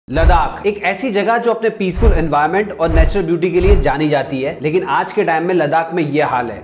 लद्दाख एक ऐसी जगह जो अपने पीसफुल एनवायरनमेंट और नेचुरल ब्यूटी के लिए जानी जाती है, लेकिन आज के टाइम में लद्दाख में यह हाल है।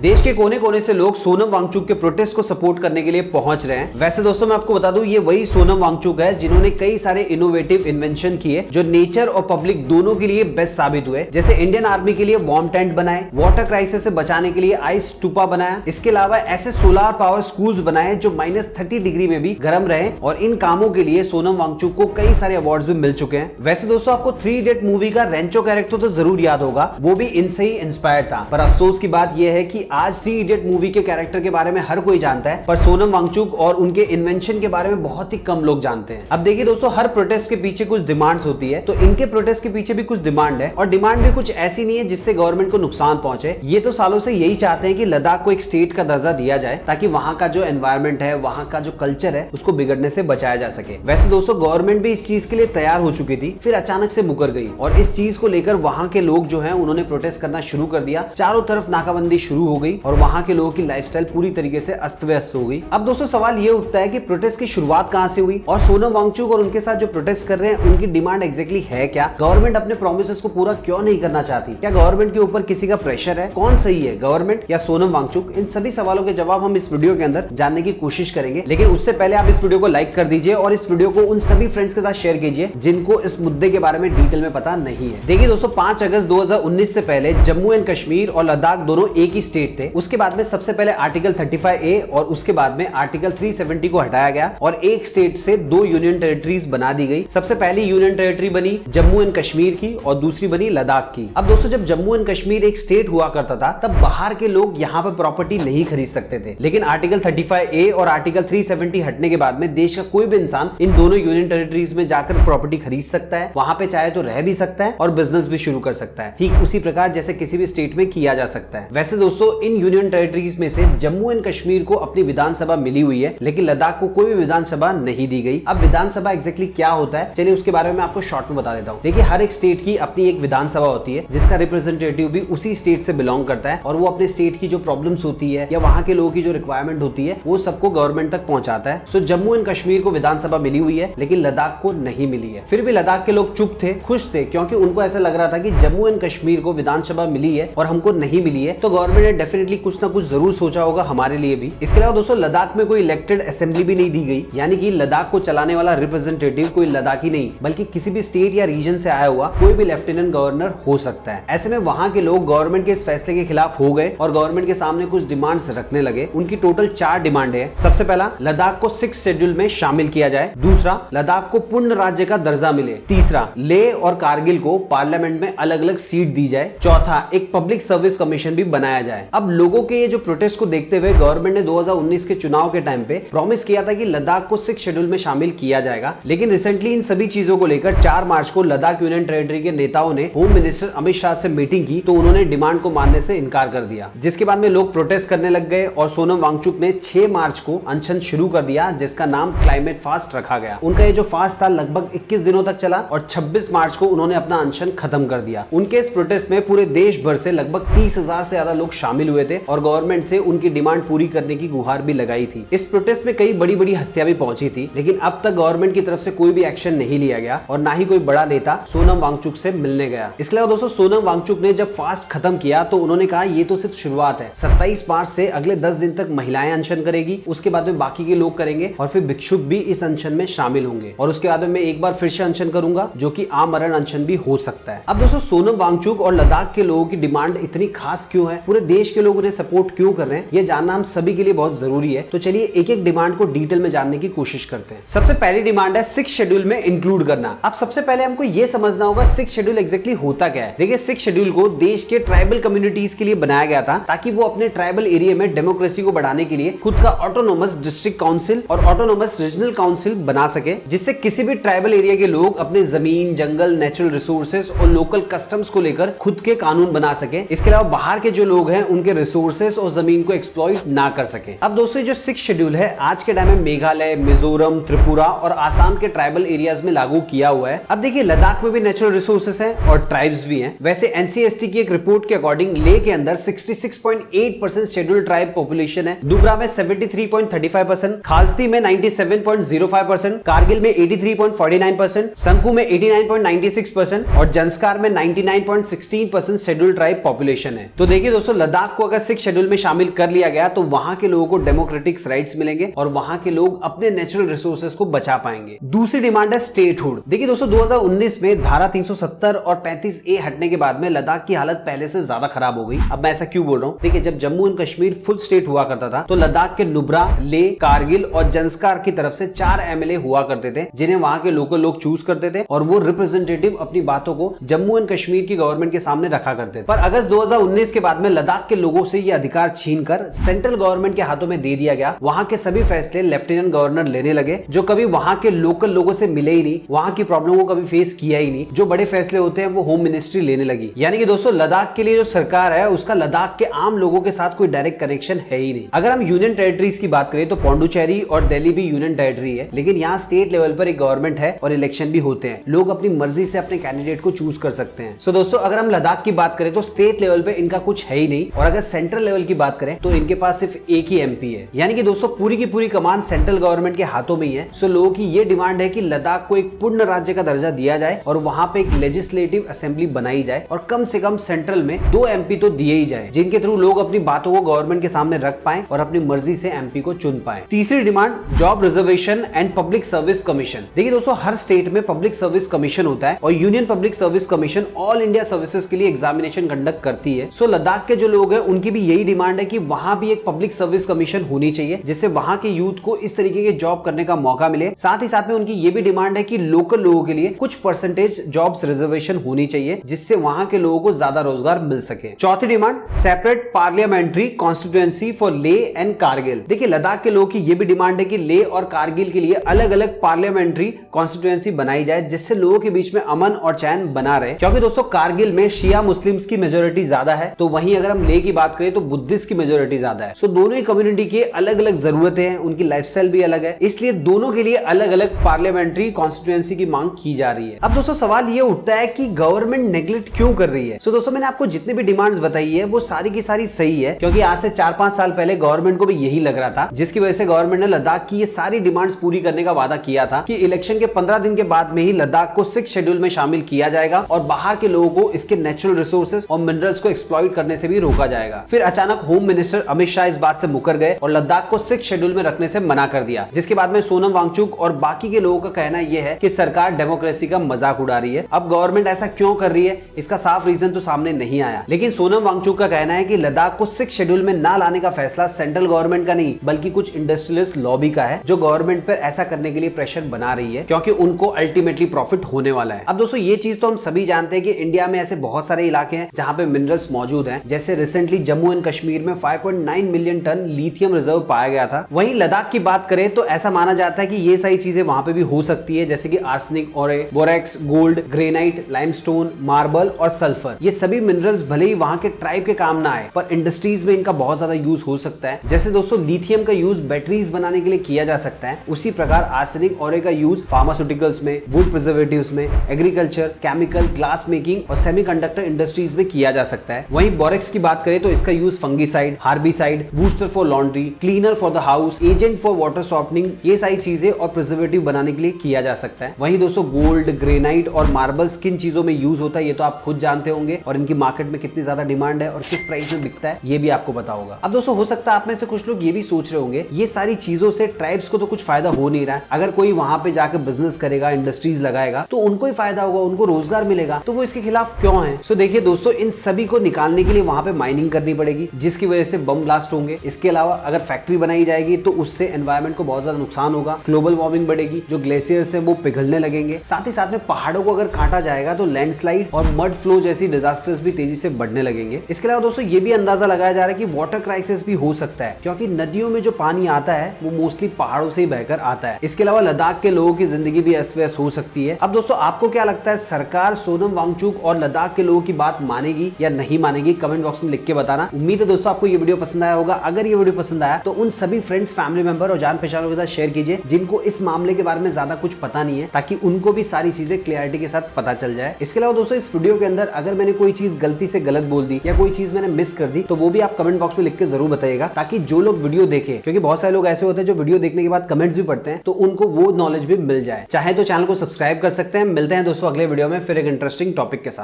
देश के कोने कोने से लोग सोनम वांगचुक के प्रोटेस्ट को सपोर्ट करने के लिए पहुंच रहे हैं। वैसे दोस्तों मैं आपको बता दूं, ये वही सोनम वांगचुक है जिन्होंने कई सारे इनोवेटिव इन्वेंशन किए जो नेचर और पब्लिक दोनों के लिए बेस्ट साबित हुए। जैसे इंडियन आर्मी के लिए वार्म टेंट बनाए, वाटर क्राइसिस से बचाने के लिए आइस टूपा बनाया, इसके अलावा ऐसे सोलर पावर स्कूल्स बनाए जो -30 डिग्री में भी गर्म रहे। और इन कामों के लिए सोनम वांगचुक को कई सारे अवार्ड्स भी मिल चुके हैं। वैसे दोस्तों आपको 3 इडियट मूवी का रेंचो कैरेक्टर तो जरूर याद होगा, वो भी इनसे ही इंस्पायर था। पर अफसोस की बात यह है कि आज 3 इडियट मूवी के कैरेक्टर के बारे में हर कोई जानता है, पर सोनम वांगचुक और उनके इन्वेंशन के बारे में बहुत ही कम लोग जानते हैं। अब देखिए दोस्तों, हर प्रोटेस्ट के पीछे कुछ डिमांड्स होती है, तो इनके प्रोटेस्ट के पीछे भी कुछ डिमांड है, और डिमांड भी कुछ ऐसी नहीं है जिससे गवर्नमेंट को नुकसान पहुंचे। ये तो सालों से यही चाहते हैं कि लद्दाख को एक स्टेट का दर्जा दिया जाए, ताकि वहां का जो एनवायरमेंट है, वहां का जो कल्चर है, उसको बिगड़ने से बचाया जा सके। वैसे दोस्तों गवर्नमेंट भी इस चीज के लिए तैयार हो चुकी थी, फिर अचानक से मुकर गई, और इस चीज को लेकर वहां के लोग जो है उन्होंने प्रोटेस्ट करना शुरू कर दिया। चारों तरफ नाकाबंदी शुरू हो गई और वहां के लोगों की लाइफस्टाइल पूरी तरीके से अस्त व्यस्त हो गई। अब दोस्तों सवाल ये उठता है कि प्रोटेस्ट की शुरुआत कहां से हुई, और सोनम वांगचुक और उनके साथ जो प्रोटेस्ट कर रहे हैं उनकी डिमांड एग्जैक्टली है क्या? गवर्नमेंट अपने प्रोमिसेस को पूरा क्यों नहीं करना चाहती? क्या गवर्नमेंट के ऊपर किसी का प्रेशर है? कौन सही है, गवर्नमेंट या सोनम वांगचुक? इन सभी सवालों के जवाब हम इस वीडियो के अंदर जानने की कोशिश करेंगे, लेकिन उससे पहले आप इस वीडियो को लाइक कर दीजिए और इस वीडियो को उन सभी फ्रेंड्स के साथ शेयर कीजिए जिनको इस मुद्दे के बारे में डिटेल में पता नहीं है। देखिए दोस्तों, 5 अगस्त 2019 से पहले जम्मू एंड कश्मीर और लद्दाख दोनों एक ही स्टेट थे। उसके बाद में सबसे पहले आर्टिकल 35A और उसके बाद में आर्टिकल 370 को हटाया गया और एक स्टेट से 2 यूनियन टेरिटरीज बना दी गई। सबसे पहली यूनियन टेरिटरी बनी जम्मू एंड कश्मीर की और दूसरी बनी लद्दाख की। अब दोस्तों जब जम्मू एंड कश्मीर एक स्टेट हुआ करता था, तब बाहर के लोग यहाँ पे प्रॉपर्टी नहीं खरीद सकते थे, लेकिन आर्टिकल 35A और आर्टिकल 370 हटने के बाद में देश का कोई भी इंसान इन दोनों यूनियन टेरिटरीज में जाकर प्रॉपर्टी खरीद सकता है, वहां पे चाहे तो रह भी सकता है और बिजनेस भी शुरू कर सकता है, ठीक उसी प्रकार जैसे किसी भी स्टेट में किया जा सकता है। वैसे दोस्तों इन यूनियन टेरिटरीज में से जम्मू एंड कश्मीर को अपनी विधानसभा मिली हुई है, लेकिन लद्दाख को कोई भी विधानसभा नहीं दी गई। अब विधानसभा एग्जैक्टली क्या होता है, चलिए उसके बारे में आपको शॉर्ट में बता देता हूँ। देखिए हर एक स्टेट की अपनी एक विधानसभा होती है, जिसका रिप्रेजेंटेटिव भी उसी स्टेट से बिलोंग करता है, और वो अपने स्टेट की जो प्रॉब्लम्स होती है या वहां के लोगों की जो रिक्वायरमेंट होती है वो सबको गवर्नमेंट तक पहुंचाता है। सो जम्मू एंड कश्मीर को विधानसभा मिली हुई है, लेकिन लद्दाख को नहीं मिली है। फिर भी लद्दाख के लोग चुप थे, खुश थे, क्योंकि उनको ऐसा लग रहा था कि जम्मू एंड कश्मीर को विधानसभा मिली है और हमको नहीं मिली है, तो गवर्नमेंट ने डेफिनेटली कुछ ना कुछ जरूर सोचा होगा हमारे लिए भी। इसके अलावा दोस्तों लद्दाख में कोई इलेक्टेड असेंबली भी नहीं दी गई, यानी कि लद्दाख को चलाने वाला रिप्रेजेंटेटिव कोई लद्दाखी नहीं बल्कि किसी भी स्टेट या रीजन से आया हुआ कोई भी लेफ्टिनेंट गवर्नर हो सकता है। ऐसे में वहां के लोग गवर्नमेंट के इस फैसले के खिलाफ हो गए और गवर्नमेंट के सामने कुछ डिमांड्स रखने लगे। उनकी टोटल 4 डिमांड है। सबसे पहला, लद्दाख को 6th शेड्यूल में शामिल किया जाए। दूसरा, लद्दाख को पूर्ण राज्य का दर्जा मिले। तीसरा, लेह और कारगिल को पार्लियामेंट में अलग अलग सीट दी जाए। चौथा, एक पब्लिक सर्विस कमीशन भी बनाया जाए। अब लोगों के ये जो प्रोटेस्ट को देखते हुए गवर्नमेंट ने 2019 के चुनाव के टाइम पे प्रॉमिस किया था कि लद्दाख को 6th शेड्यूल में शामिल किया जाएगा, लेकिन रिसेंटली इन सभी चीजों को लेकर 4 मार्च को लद्दाख यूनियन टेरिटरी के नेताओं ने होम मिनिस्टर अमित शाह से मीटिंग की, तो उन्होंने डिमांड को मानने से इनकार कर दिया, जिसके बाद में लोग प्रोटेस्ट करने लग गए और सोनम वांगचुक ने 6 मार्च को अनशन शुरू कर दिया, जिसका नाम क्लाइमेट फास्ट रखा गया। उनका ये जो फास्ट था लगभग 21 दिनों तक चला और 26 मार्च को उन्होंने अपना अनशन खत्म कर दिया। उनके इस प्रोटेस्ट में पूरे देश भर से लगभग 30,000 से ज्यादा लोग शामिल हुए थे और गवर्नमेंट से उनकी डिमांड पूरी करने की गुहार भी लगाई थी। इस प्रोटेस्ट में कई बड़ी बड़ी हस्तियां भी पहुंची थी, लेकिन अब तक गवर्नमेंट की तरफ से कोई भी एक्शन नहीं लिया गया और ना ही कोई बड़ा नेता सोनम वांगचुक से मिलने गया। इसके अलावा दोस्तों सोनम वांगचुक ने जब फास्ट खत्म किया तो उन्होंने कहा ये तो सिर्फ शुरुआत है। 27 मार्च से अगले 10 दिन तक महिलाएं अनशन करेगी, उसके बाद में बाकी के लोग करेंगे और फिर भिक्षुक भी इस अनशन में शामिल होंगे, और उसके बाद में मैं एक बार फिर से अनशन करूंगा, जो कि आमरण अनशन भी हो सकता है। अब दोस्तों सोनम वांगचुक और लद्दाख के लोगों की डिमांड इतनी खास क्यों है, पूरे देश के लोग उन्हें सपोर्ट क्यों कर रहे हैं, ये जानना हम सभी के लिए बहुत जरूरी है। तो चलिए एक एक डिमांड को डिटेल में जानने की कोशिश करते हैं। सबसे पहली डिमांड है 6th शेड्यूल में इंक्लूड करना। अब सबसे पहले हमको ये समझना होगा 6th शेड्यूल एग्जैक्टली होता क्या है। देखिए 6th शेड्यूल को देश के ट्राइबल कम्युनिटीज के लिए बनाया गया था, ताकि वो अपने ट्राइबल एरिया में डेमोक्रेसी को बढ़ाने के लिए खुद का ऑटोनोमस डिस्ट्रिक्ट काउंसिल और ऑटोनोमस रीजनल काउंसिल बना सके, जिससे किसी भी ट्राइबल एरिया के लोग अपने जमीन, जंगल, नेचुरल रिसोर्सेज और लोकल कस्टम्स को लेकर खुद के कानून बना सके। इसके अलावा बाहर के जो लोग हैं उनको उनके रिसोर्सेस और जमीन को एक्सप्लॉइट ना कर सके। अब दोस्तों जो 6th शेड्यूल है आज के टाइम में मेघालय, मिजोरम, त्रिपुरा और आसाम के ट्राइबल एरियाज में लागू किया हुआ है। अब देखिए लद्दाख में भी नेचुरल रिसोर्सेस हैं और ट्राइब्स भी हैं। वैसे एनसीएसटी की एक रिपोर्ट के अकॉर्डिंग लेह के अंदर 66.8% शेड्यूल ट्राइब पॉपुलेशन है, दुबरा में 73.35%, खालसी में 97.05%, कारगिल में 83.49%, संकू में 89.96% और जंस्कार में 99.16% शेड्यूल ट्राइब पॉपुलेशन है। तो देखिए दोस्तों लद्दाख को अगर 6 शेड्यूल में शामिल कर लिया गया तो वहां के लोगों को डेमोक्रेटिक राइट्स मिलेंगे और वहां के लोग अपने नेचुरल रिसोर्सेज को बचा पाएंगे। दूसरी डिमांड है स्टेटहुड। देखिए दोस्तों 2019 में धारा 370 और 35A हटने के बाद में लद्दाख की हालत पहले से ज्यादा खराब हो गई। अब मैं ऐसा क्यों बोल रहा हूं? देखिए जब Jammu and Kashmir full state हुआ करता था तो लद्दाख के नुब्रा, लेह, कारगिल और जंस्कार की तरफ से 4 MLA हुआ करते थे जिन्हें वहां के लोकल लोग चूज करते थे और वो रिप्रेजेंटेटिव अपनी बातों को जम्मू एंड कश्मीर की गवर्नमेंट के सामने रखा करते थे। पर अगस्त 2019 के बाद में लद्दाख के लोगों से ये अधिकार छीनकर सेंट्रल गवर्नमेंट के हाथों में दे दिया गया। वहां के सभी फैसले लेफ्टिनेंट गवर्नर लेने लगे जो कभी वहां के लोकल लोगों से मिले ही नहीं, वहां की प्रॉब्लम को कभी फेस किया ही नहीं। जो बड़े फैसले होते हैं वो होम मिनिस्ट्री लेने लगी। यानी कि दोस्तों लद्दाख के लिए जो सरकार है उसका लद्दाख के आम लोगों के साथ कोई डायरेक्ट कनेक्शन है ही नहीं। अगर हम यूनियन टेरिटरीज की बात करें तो पौंडुचेरी और दिल्ली भी यूनियन टेरिटरी है, लेकिन यहाँ स्टेट लेवल पर एक गवर्नमेंट है और इलेक्शन भी होते हैं। लोग अपनी मर्जी से अपने कैंडिडेट को चूज कर सकते हैं। सो दोस्तों अगर हम लद्दाख की बात करें तो स्टेट लेवल पे इनका कुछ है ही नहीं और अगर सेंट्रल लेवल की बात करें तो इनके पास सिर्फ एक ही MP है। यानी कि दोस्तों पूरी की पूरी कमान सेंट्रल गवर्नमेंट के हाथों में ही है। सो लोगों की ये डिमांड है कि लद्दाख को एक पूर्ण राज्य का दर्जा दिया जाए और वहां पे एक लेजिस्लेटिव असेंबली बनाई जाए और कम से कम सेंट्रल में 2 MP तो दिए ही जाए जिनके थ्रू लोग अपनी बातों को गवर्नमेंट के सामने रख पाए और अपनी मर्जी से MP को चुन पाए। तीसरी demand job reservation and public service commission. देखिए दोस्तों हर स्टेट में पब्लिक सर्विस कमीशन होता है और union public service commission all India services के लिए एग्जामिनेशन कंडक्ट करती है। सो लद्दाख के जो लोग हैं उनकी भी यही डिमांड है कि वहां भी एक पब्लिक सर्विस कमीशन होनी चाहिए जिससे वहां के यूथ को इस तरीके के जॉब करने का मौका मिले। साथ ही साथ में उनकी ये भी डिमांड है कि लोकल लोगों के लिए कुछ परसेंटेज जॉब्स रिजर्वेशन होनी चाहिए जिससे वहां के लोगों को ज्यादा रोजगार मिल सके। चौथी demand separate parliamentary constituency for Leh and Kargil. देखिए लद्दाख के लोगों की ये भी डिमांड है कि लेह और कारगिल के लिए अलग अलग पार्लियामेंट्री कॉन्स्टिट्यूएंसी बनाई जाए जिससे लोगों के बीच में अमन और चैन बना रहे। क्योंकि दोस्तों कारगिल में शिया मुस्लिम्स की मेजोरिटी ज्यादा है तो वहीं अगर हम लेह की बात करें तो बुद्धिस्ट की मेजोरिटी ज्यादा है। सो दोनों ही कम्युनिटी की अलग अलग जरूरतें हैं, उनकी लाइफस्टाइल भी अलग है, इसलिए दोनों के लिए अलग अलग पार्लियामेंट्री कॉन्स्टिट्यूएंसी की मांग की जा रही है। अब दोस्तों सवाल ये उठता है कि गवर्नमेंट नेग्लेक्ट क्यों कर रही है। सो दोस्तों मैंने आपको जितने भी डिमांड्स बताई है वो सारी की सारी सही है क्योंकि आज से 4-5 साल पहले गवर्नमेंट को भी यही लग रहा था, जिसकी वजह से गवर्नमेंट ने लद्दाख की ये सारी डिमांड्स पूरी करने का वादा किया था कि इलेक्शन के 15 दिन के बाद में ही लद्दाख को 6 शेड्यूल में शामिल किया जाएगा और बाहर के लोगों को इसके नेचुरल रिसोर्सेज और मिनरल्स को एक्सप्लॉइट करने से भी रोका जाएगा। फिर अचानक होम मिनिस्टर अमित शाह इस बात से मुकर गए और लद्दाख को 6 शेड्यूल में रखने से मना कर दिया, जिसके बाद में सोनम वांगचुक और बाकी के लोगों का कहना यह है कि सरकार डेमोक्रेसी का मजाक उड़ा रही है। अब गवर्नमेंट ऐसा क्यों कर रही है इसका साफ रीजन तो सामने नहीं आया, लेकिन सोनम वांगचुक का कहना है कि लद्दाख को 6 शेड्यूल में ना लाने का फैसला सेंट्रल गवर्नमेंट का नहीं बल्कि कुछ इंडस्ट्रियलिस्ट लॉबी का है जो गवर्नमेंट पर ऐसा करने के लिए प्रेशर बना रही है क्योंकि उनको अल्टीमेटली प्रॉफिट होने वाला है। अब दोस्तों ये चीज तो हम सभी जानते हैं कि इंडिया में ऐसे बहुत सारे इलाके हैं जहां पे मिनरल्स मौजूद हैं। जैसे रिसेंटली जम्मू एंड कश्मीर में 5.9 मिलियन टन लिथियम रिजर्व पाया गया था। वहीं लद्दाख की बात करें तो ऐसा माना जाता है कि ये सारी चीजें वहां पे भी हो सकती है, जैसे कि आर्सेनिक, ओरे, borax, gold, granite, limestone, marble और सल्फर। ये सभी मिनरल्स भले ही वहां के ट्राइब के काम ना आए पर इंडस्ट्रीज में इनका बहुत ज्यादा यूज हो सकता है। जैसे दोस्तों लिथियम का यूज बैटरीज बनाने के लिए किया जा सकता है, उसी प्रकार आर्सेनिक, ओरे का यूज फार्मास्यूटिकल्स में, वुड प्रिजर्वेटिव्स में, एग्रीकल्चर, केमिकल, ग्लास मेकिंग और सेमीकंडक्टर इंडस्ट्रीज में किया जा सकता है। वहीं बोरेक्स की बात करें तो इसका use fungicide, herbicide, booster for laundry, cleaner for the house, agent for water softening, ये सारी चीजें और प्रिजर्वेटिव बनाने के लिए किया जा सकता है। वहीं दोस्तों गोल्ड, ग्रेनाइट और मार्बल्स किन चीजों में यूज होता है ये तो आप खुद जानते होंगे और इनकी मार्केट में कितनी ज्यादा डिमांड है और किस प्राइस में बिकता है ये भी आपको पता होगा। अब दोस्तों हो सकता है आप में से कुछ लोग ये भी सोच रहे होंगे ये सारी चीजों से ट्राइब्स को तो कुछ फायदा हो नहीं रहा है, अगर कोई वहां पे जाकर बिजनेस करेगा, इंडस्ट्रीज लगाएगा तो उनको ही फायदा होगा, उनको रोजगार मिलेगा, तो वो इसके खिलाफ क्यों है। सो देखिए दोस्तों इन सभी को निकालने के लिए वहां पे माइनिंग करनी पड़ेगी जिसकी वजह से बम ब्लास्ट होंगे। इसके अलावा अगर फैक्ट्री बनाई जाएगी तो उससे एनवायरमेंट को बहुत ज्यादा नुकसान होगा, ग्लोबल वार्मिंग बढ़ेगी, जो ग्लेशियर्स है वो पिघलने लगेंगे। साथ ही साथ में पहाड़ों को अगर काटा जाएगा तो लैंडस्लाइड और मड फ्लो जैसी डिजास्टर्स भी तेजी से बढ़ने लगेंगे। इसके अलावा दोस्तों ये भी अंदाजा लगाया जा रहा है कि वाटर क्राइसिस भी हो सकता है क्योंकि नदियों में जो पानी आता है वो मोस्टली पहाड़ों से ही बहकर आता है। इसके अलावा लद्दाख के लोगों की जिंदगी भी अस्त व्यस्त हो सकती है। अब दोस्तों आपको क्या लगता है सरकार सोनम वांगचुक और लद्दाख के लोगों की बात मानेगी या नहीं मानेगी, कमेंट बॉक्स में लिख के बताना। उम्मीद है दोस्तों आपको ये वीडियो पसंद आया होगा। अगर ये वीडियो पसंद आया तो उन सभी फ्रेंड्स, फैमिली मेंबर और जान पहचानों के साथ शेयर कीजिए जिनको इस मामले के बारे में ज्यादा कुछ पता नहीं है, ताकि उनको भी सारी चीजें क्लियरिटी के साथ पता चल जाए। इसके अलावा दोस्तों इस वीडियो के अंदर अगर मैंने कोई चीज गलती से गलत बोल दी या कोई चीज मैंने मिस कर दी तो वो भी आप कमेंट बॉक्स में लिख के जरूर बताइएगा, ताकि जो लोग वीडियो देखें, क्योंकि बहुत सारे लोग ऐसे होते हैं जो वीडियो देखने के बाद कमेंट्स भी पढ़ते हैं, तो उनको वो नॉलेज भी मिल जाए। चाहे तो चैनल को सब्सक्राइब कर सकते हैं। मिलते हैं दोस्तों अगले वीडियो में फिर एक इंटरेस्टिंग टॉपिक के साथ।